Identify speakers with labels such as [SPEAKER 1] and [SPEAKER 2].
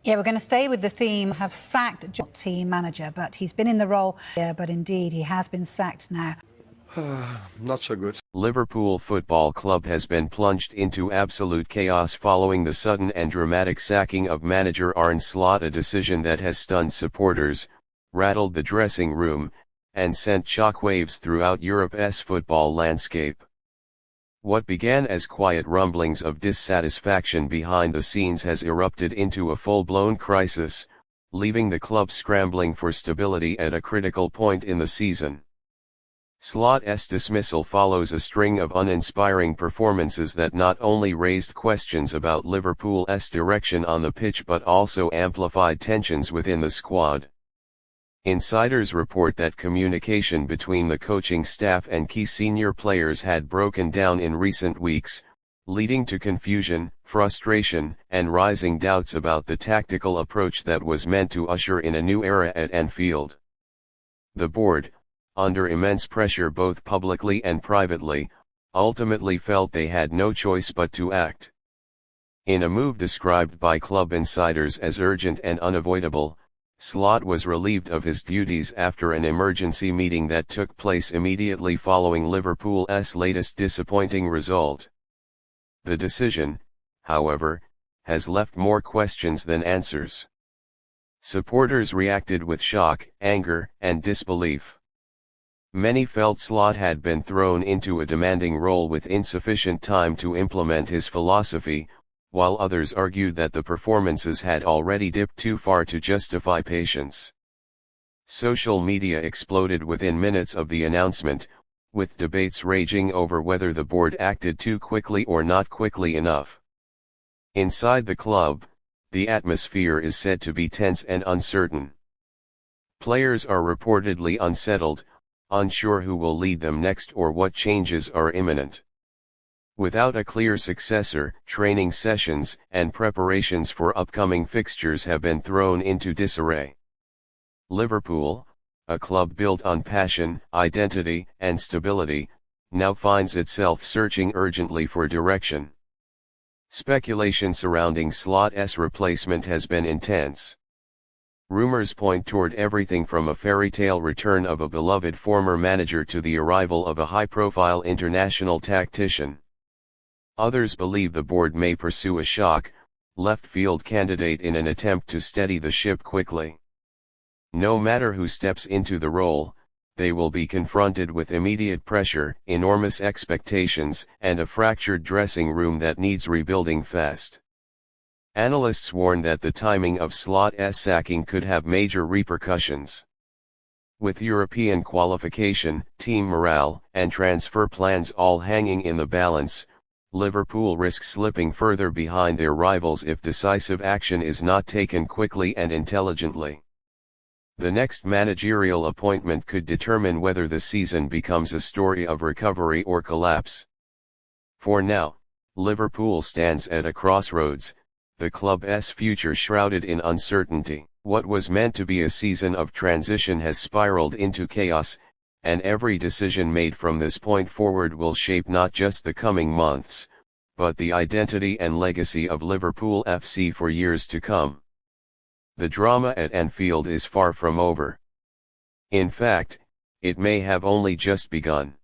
[SPEAKER 1] Yeah, we're going to stay with the theme, have sacked team manager, but he's been in the role. Yeah, but indeed, he has been sacked now.
[SPEAKER 2] Not so good.
[SPEAKER 3] Liverpool Football Club has been plunged into absolute chaos following the sudden and dramatic sacking of manager Arne Slot, a decision that has stunned supporters, rattled the dressing room, and sent shockwaves throughout Europe's football landscape. What began as quiet rumblings of dissatisfaction behind the scenes has erupted into a full-blown crisis, leaving the club scrambling for stability at a critical point in the season. Slot's dismissal follows a string of uninspiring performances that not only raised questions about Liverpool's direction on the pitch but also amplified tensions within the squad. Insiders report that communication between the coaching staff and key senior players had broken down in recent weeks, leading to confusion, frustration, and rising doubts about the tactical approach that was meant to usher in a new era at Anfield. The board, under immense pressure both publicly and privately, ultimately felt they had no choice but to act. In a move described by club insiders as urgent and unavoidable, Slot was relieved of his duties after an emergency meeting that took place immediately following Liverpool's latest disappointing result. The decision, however, has left more questions than answers. Supporters reacted with shock, anger, and disbelief. Many felt Slot had been thrown into a demanding role with insufficient time to implement his philosophy, while others argued that the performances had already dipped too far to justify patience. Social media exploded within minutes of the announcement, with debates raging over whether the board acted too quickly or not quickly enough. Inside the club, the atmosphere is said to be tense and uncertain. Players are reportedly unsettled, unsure who will lead them next or what changes are imminent. Without a clear successor, training sessions and preparations for upcoming fixtures have been thrown into disarray. Liverpool, a club built on passion, identity, and stability, now finds itself searching urgently for direction. Speculation surrounding Slot's replacement has been intense. Rumors point toward everything from a fairy tale return of a beloved former manager to the arrival of a high-profile international tactician. Others believe the board may pursue a shock, left-field candidate in an attempt to steady the ship quickly. No matter who steps into the role, they will be confronted with immediate pressure, enormous expectations, and a fractured dressing room that needs rebuilding fast. Analysts warn that the timing of Slot's sacking could have major repercussions. With European qualification, team morale, and transfer plans all hanging in the balance, Liverpool risks slipping further behind their rivals if decisive action is not taken quickly and intelligently. The next managerial appointment could determine whether the season becomes a story of recovery or collapse. For now, Liverpool stands at a crossroads, the club's future shrouded in uncertainty. What was meant to be a season of transition has spiraled into chaos, and every decision made from this point forward will shape not just the coming months, but the identity and legacy of Liverpool FC for years to come. The drama at Anfield is far from over. In fact, it may have only just begun.